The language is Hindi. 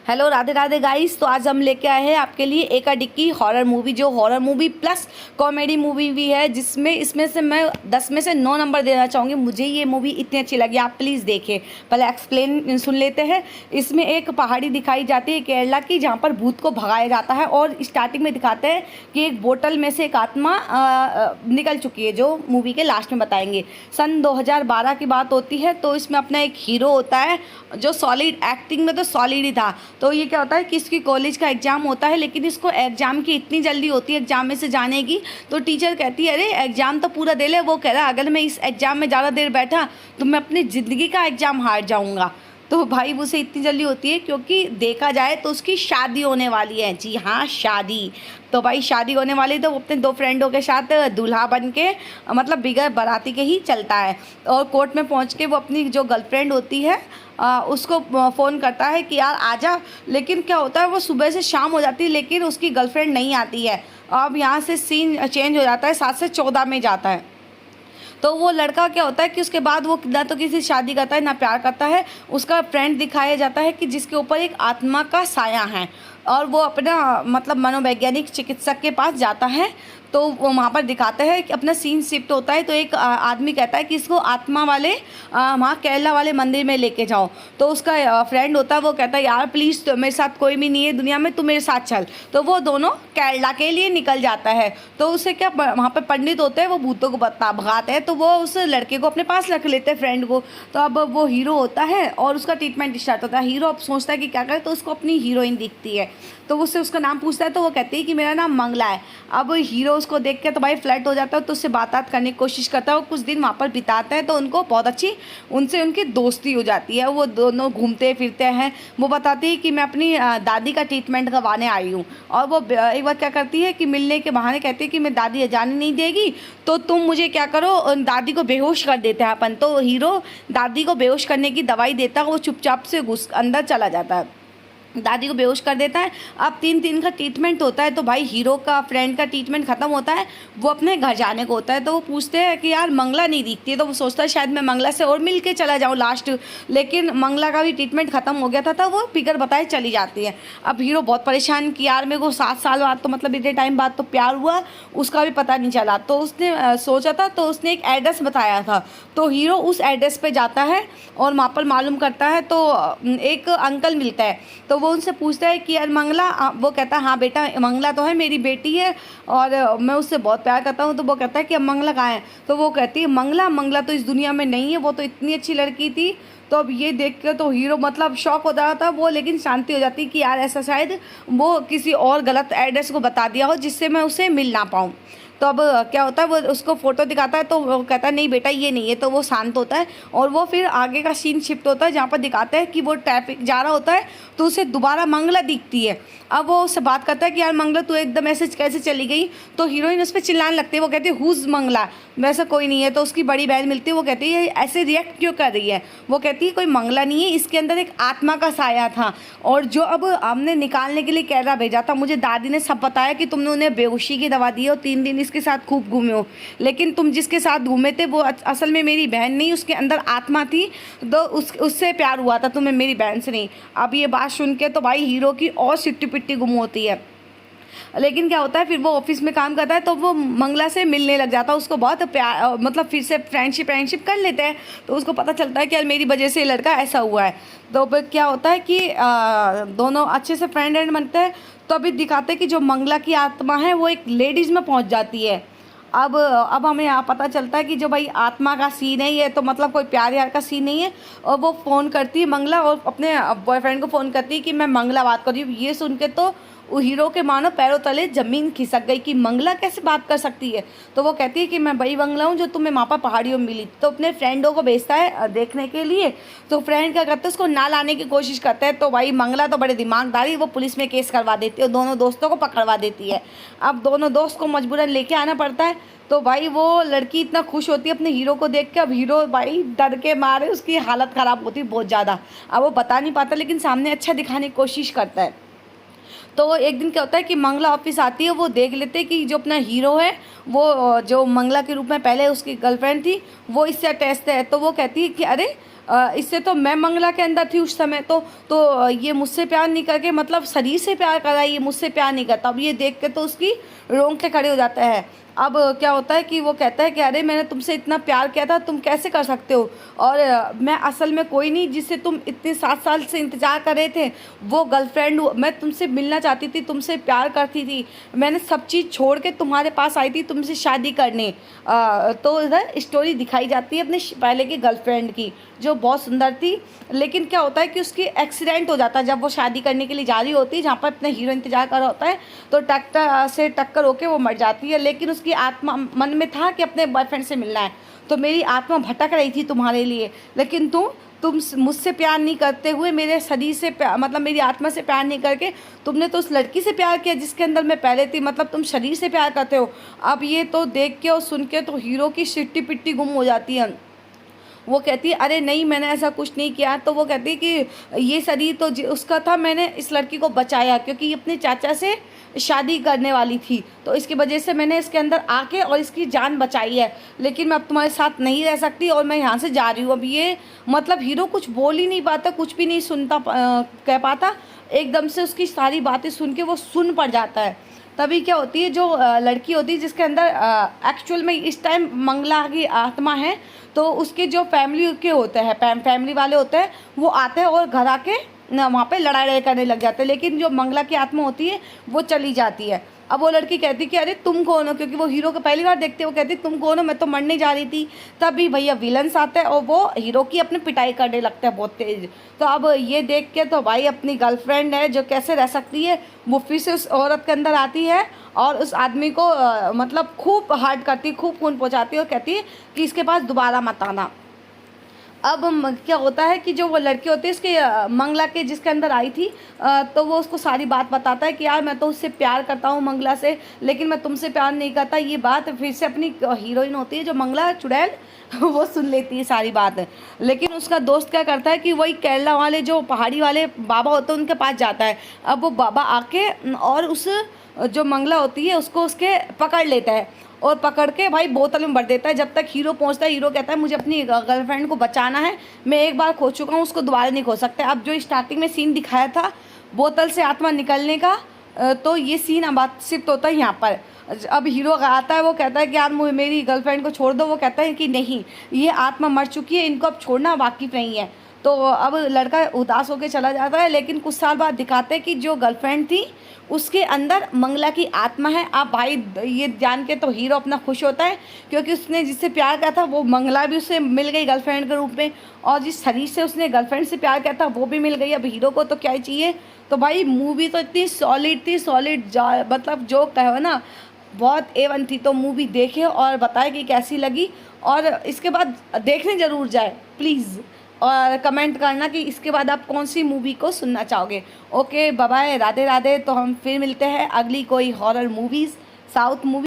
Hello Radhe Radhe guys. तो आज हम लेके आए हैं आपके लिए एका डिक्की हॉरर मूवी, जो horror movie plus comedy movie भी है, जिसमें इसमें से मैं 10 में से 9 नंबर देना चाहूँगी। मुझे ये मूवी इतनी अच्छी लगी, आप प्लीज़ देखें। पहले एक्सप्लेन सुन लेते हैं। इसमें एक पहाड़ी दिखाई जाती है केरला की, जहाँ पर भूत को भगाया जाता है और स्टार्टिंग में दिखाते हैं कि एक बोतल में से एक आत्मा निकल चुकी है, जो मूवी के लास्ट में बताएंगे। सन 2012 की बात होती है। तो इसमें अपना एक हीरो होता है जो सॉलिड, एक्टिंग में तो सॉलिड ही था। तो ये क्या होता है कि इसकी कॉलेज का एग्ज़ाम होता है, लेकिन इसको एग्ज़ाम की इतनी जल्दी होती है एग्ज़ाम में से जाने की। तो टीचर कहती है अरे एग्ज़ाम तो पूरा दे ले। वो कह रहा है अगर मैं इस एग्ज़ाम में ज़्यादा देर बैठा तो मैं अपनी ज़िंदगी का एग्ज़ाम हार जाऊँगा। तो भाई उसे इतनी जल्दी होती है क्योंकि देखा जाए तो उसकी शादी होने वाली है। जी हाँ, शादी। तो भाई शादी होने वाली, तो वो अपने 2 फ्रेंडों के साथ दूल्हा बन के, मतलब बिगर बाराती के ही चलता है। और कोर्ट में पहुंच के वो अपनी जो गर्लफ्रेंड होती है उसको फ़ोन करता है कि यार आजा। लेकिन क्या होता है, वो सुबह से शाम हो जाती है लेकिन उसकी गर्लफ्रेंड नहीं आती है। अब यहाँ से सीन चेंज हो जाता है, 7 से 14 में जाता है। तो वो लड़का क्या होता है कि उसके बाद वो ना तो किसी से शादी करता है ना प्यार करता है। उसका फ्रेंड दिखाया जाता है कि जिसके ऊपर एक आत्मा का साया है, और वो अपना मतलब मनोवैज्ञानिक चिकित्सक के पास जाता है। तो वो वहाँ पर दिखाते हैं कि अपना सीन शिफ्ट होता है। तो एक आदमी कहता है कि इसको आत्मा वाले वहाँ केरला वाले मंदिर में लेके जाओ। तो उसका फ्रेंड होता है, वो कहता है यार प्लीज़, तो मेरे साथ कोई भी नहीं है दुनिया में, तू मेरे साथ चल। तो वो दोनों केरला के लिए निकल जाता है। तो उसे क्या, वहाँ पर पंडित होते हैं, वो भूतों को भगाते हैं। तो वो उस लड़के को अपने पास रख लेते हैं, फ्रेंड को। तो अब वो हीरो होता है और उसका ट्रीटमेंट स्टार्ट होता है। हीरो अब सोचता है कि क्या करे, तो उसको अपनी हीरोइन दिखती है। तो उससे उसका नाम पूछता है, तो वो कहती है कि मेरा नाम मंगला है। अब हीरो उसको देख के तो भाई फ्लर्ट हो जाता है, तो उससे बात करने की कोशिश करता है और कुछ दिन वहाँ पर बिताता है। तो उनको बहुत अच्छी उनसे उनकी दोस्ती हो जाती है। वो दोनों घूमते फिरते हैं। वो बताती है कि मैं अपनी दादी का ट्रीटमेंट करवाने आई हूँ। और वो एक बार क्या करती है कि मिलने के बहाने कहती है कि मैं दादी जाने नहीं देगी, तो तुम मुझे क्या करो, दादी को बेहोश कर देते हैं अपन। तो हीरो दादी को बेहोश करने की दवाई देता है। वो चुपचाप से घुस अंदर चला जाता है, दादी को बेहोश कर देता है। अब 3 दिन का ट्रीटमेंट होता है। तो भाई हीरो का फ्रेंड का ट्रीटमेंट ख़त्म होता है, वो अपने घर जाने को होता है। तो वो पूछते हैं कि यार मंगला नहीं दिखती है। तो वो सोचता है शायद मैं मंगला से और मिल के चला जाऊँ लास्ट, लेकिन मंगला का भी ट्रीटमेंट ख़त्म हो गया था। तो वो बिगर बताए चली जाती है। अब हीरो बहुत परेशान कि यार मेरे को 7 साल बाद, तो मतलब इतने टाइम बाद तो प्यार हुआ, उसका भी पता नहीं चला। तो उसने सोचा था, तो उसने एक एड्रेस बताया था। तो हीरो उस एड्रेस पर जाता है और वहाँ पर मालूम करता है। तो एक अंकल मिलता है। तो वो उनसे पूछता है कि यार मंगला, वो कहता है हाँ बेटा, मंगला तो है, मेरी बेटी है और मैं उससे बहुत प्यार करता हूँ। तो वो कहता है कि अब मंगला कहाँ है। तो वो कहती है मंगला तो इस दुनिया में नहीं है, वो तो इतनी अच्छी लड़की थी। तो अब ये देख कर तो हीरो मतलब शॉक हो जाता था वो, लेकिन शांति हो जाती कि यार ऐसा शायद वो किसी और गलत एड्रेस को बता दिया हो जिससे मैं उसे मिल ना पाऊँ। तो अब क्या होता है, वो उसको फ़ोटो दिखाता है। तो वो कहता है नहीं बेटा ये नहीं है। तो वो शांत होता है और वो फिर आगे का सीन शिफ्ट होता है, जहाँ पर दिखाते हैं कि वो ट्रैफिक जा रहा होता है। तो उसे दोबारा मंगला दिखती है। अब वो उससे बात करता है कि यार मंगला तू एकदम ऐसे कैसे चली गई। तो हीरोइन उस पर चिल्लाने लगती है। वो कहती है हुज़ मंगला, वैसा कोई नहीं है। तो उसकी बड़ी बहन मिलती है। वो कहती है ऐसे रिएक्ट क्यों कर रही है। वो कहती है कोई मंगला नहीं है, इसके अंदर एक आत्मा का साया था, और जो अब हमने निकालने के लिए केरला भेजा था। मुझे दादी ने सब बताया कि तुमने उन्हें बेहोशी की दवा दी और 3 दिन इसके साथ खूब घूमे हो, लेकिन तुम जिसके साथ घूमे थे वो असल में मेरी बहन नहीं, उसके अंदर आत्मा थी। तो उससे प्यार हुआ था तुम्हें, मेरी बहन से नहीं। अब ये बात सुन के तो भाई हीरो की और सिट्टी पिट्टी गुम होती है। लेकिन क्या होता है, फिर वो ऑफिस में काम करता है तो वो मंगला से मिलने लग जाता है। उसको बहुत प्यार, मतलब फिर से फ्रेंडशिप कर लेते हैं। तो उसको पता चलता है कि यार मेरी वजह से ये लड़का ऐसा हुआ है। तो फिर क्या होता है कि दोनों अच्छे से फ्रेंड बनते हैं। तो अभी दिखाते हैं कि जो मंगला की आत्मा है वो एक लेडीज़ में पहुंच जाती है। अब हमें यहाँ पता चलता है कि जो भाई आत्मा का सीन है ये, तो मतलब कोई प्यार यार का सीन नहीं है। और वो फ़ोन करती है मंगला, और अपने बॉयफ्रेंड को फ़ोन करती है कि मैं मंगला बात कर रही हूँ। ये सुन के तो वो हीरो के मानो पैरों तले ज़मीन खिसक गई कि मंगला कैसे बात कर सकती है। तो वो कहती है कि मैं वही मंगला हूँ जो तुम्हें वहाँ पर पहाड़ियों में मिली। तो अपने फ्रेंडों को भेजता है देखने के लिए। तो फ्रेंड क्या करते हैं, उसको ना लाने की कोशिश करते हैं। तो भाई मंगला तो बड़े दिमागदारी, वो पुलिस में केस करवा देती है और दोनों दोस्तों को पकड़वा देती है। अब दोनों दोस्त को मजबूरन लेके आना पड़ता है। तो भाई वो लड़की इतना खुश होती है अपने हीरो को देख के। अब हीरो भाई डर के मारे उसकी हालत ख़राब होती है बहुत ज़्यादा। अब वो बता नहीं पाता, लेकिन सामने अच्छा दिखाने की कोशिश करता है। तो एक दिन क्या होता है कि मंगला ऑफिस आती है। वो देख लेते हैं कि जो अपना हीरो है वो जो मंगला के रूप में पहले उसकी गर्लफ्रेंड थी वो इससे अटैच्ड है। तो वो कहती है कि अरे इससे तो मैं मंगला के अंदर थी उस समय, तो ये मुझसे प्यार नहीं करके मतलब शरीर से प्यार कर रहा है, ये मुझसे प्यार नहीं करता। अब ये देख के तो उसकी रोंगटे खड़े हो जाते हैं। अब क्या होता है कि वो कहता है कि अरे मैंने तुमसे इतना प्यार किया था, तुम कैसे कर सकते हो, और मैं असल में कोई नहीं जिससे तुम इतने 7 साल से इंतज़ार कर रहे थे, वो गर्लफ्रेंड हूँ। मैं तुमसे मिलना चाहती थी, तुमसे प्यार करती थी, मैंने सब चीज़ छोड़ के तुम्हारे पास आई थी तुमसे शादी करने। तो इधर स्टोरी दिखाई जाती है अपने पहले की गर्लफ्रेंड की, जो बहुत सुंदर थी। लेकिन क्या होता है कि उसकी एक्सीडेंट हो जाता है जब वो शादी करने के लिए जा रही होती है, जहाँ पर अपना हीरो इंतजार कर रहा होता है, तो ट्रैक्टर से टक्कर होकर वो मर जाती है। लेकिन उसकी आत्मा मन में था कि अपने बॉयफ्रेंड से मिलना है, तो मेरी आत्मा भटक रही थी तुम्हारे लिए, लेकिन तुम मुझसे प्यार नहीं करते हुए मेरे शरीर से मतलब मेरी आत्मा से प्यार नहीं करके तुमने तो उस लड़की से प्यार किया जिसके अंदर मैं पहले थी, मतलब तुम शरीर से प्यार करते हो। अब ये तो देख के और सुन के तो हीरो की सिट्टी पिट्टी गुम हो जाती है। वो कहती है अरे नहीं मैंने ऐसा कुछ नहीं किया। तो वो कहती है कि ये शरीर तो उसका था, मैंने इस लड़की को बचाया क्योंकि ये अपने चाचा से शादी करने वाली थी, तो इसकी वजह से मैंने इसके अंदर आके और इसकी जान बचाई है। लेकिन मैं अब तुम्हारे साथ नहीं रह सकती और मैं यहाँ से जा रही हूँ। अब ये मतलब हीरो कुछ बोल ही नहीं पाता, कुछ भी नहीं सुनता कह पाता। एकदम से उसकी सारी बातें सुन के वो सुन पड़ जाता है। तभी क्या होती है, जो लड़की होती है जिसके अंदर एक्चुअल में इस टाइम मंगला की आत्मा है, तो उसके जो फैमिली के होते हैं, फैमिली वाले होते हैं, वो आते हैं और घर आके ना वहाँ पे लड़ाई करने लग जाते हैं। लेकिन जो मंगला की आत्मा होती है वो चली जाती है। अब वो लड़की कहती है कि अरे तुम कौन हो, क्योंकि वो हीरो को पहली बार देखते हैं। वो कहती तुम कौन हो, मैं तो मरने जा रही थी। तभी भैया विलन्स आते हैं और वो हीरो की अपनी पिटाई करने लगता है बहुत तेज। तो अब ये देख के तो भाई अपनी गर्लफ्रेंड है जो कैसे रह सकती है, वो फिर से उस औरत के अंदर आती है और उस आदमी को मतलब खूब हर्ट करती है, खूब खून पहुँचाती है और कहती है कि इसके पास दोबारा मत आना। अब क्या होता है कि जो वो लड़की होती है इसके मंगला के जिसके अंदर आई थी, तो वो उसको सारी बात बताता है कि यार मैं तो उससे प्यार करता हूँ मंगला से, लेकिन मैं तुमसे प्यार नहीं करता। ये बात फिर से अपनी हीरोइन होती है जो मंगला चुड़ैल वो सुन लेती है सारी बात। लेकिन उसका दोस्त क्या करता है कि वही केरला वाले जो पहाड़ी वाले बाबा होते हैं उनके पास जाता है। अब वो बाबा आके और उस जो मंगला होती है उसको उसके पकड़ लेता है और पकड़ के भाई बोतल में भर देता है। जब तक हीरो पहुंचता है, हीरो कहता है मुझे अपनी गर्लफ्रेंड को बचाना है, मैं एक बार खो चुका हूँ, उसको दोबारा नहीं खो सकते। अब जो स्टार्टिंग में सीन दिखाया था बोतल से आत्मा निकलने का, तो ये सीन अब शिफ्ट होता है यहाँ पर। अब हीरो आता है, वो कहता है कि यार मेरी गर्लफ्रेंड को छोड़ दो। वो कहता है कि नहीं, ये आत्मा मर चुकी है, इनको अब छोड़ना वाकिफ नहीं है। तो अब लड़का उदास होकर चला जाता है। लेकिन कुछ साल बाद दिखाते हैं कि जो गर्लफ्रेंड थी उसके अंदर मंगला की आत्मा है। अब भाई ये जान के तो हीरो अपना खुश होता है, क्योंकि उसने जिससे प्यार किया था वो मंगला भी उसे मिल गई गर्लफ्रेंड के रूप में, और जिस शरीर से उसने गर्लफ्रेंड से प्यार किया था वो भी मिल गई। अब हीरो को तो क्या ही चाहिए। तो भाई मूवी तो इतनी सॉलिड थी, सॉलिड मतलब जो कहो ना बहुत A1 थी। तो मूवी देखे और बताए कि कैसी लगी, और इसके बाद देखने ज़रूर जाए प्लीज़, और कमेंट करना कि इसके बाद आप कौन सी मूवी को सुनना चाहोगे। Okay bye bye, Radhe Radhe. तो हम फिर मिलते हैं अगली कोई हॉरर मूवीज़, साउथ मूवी।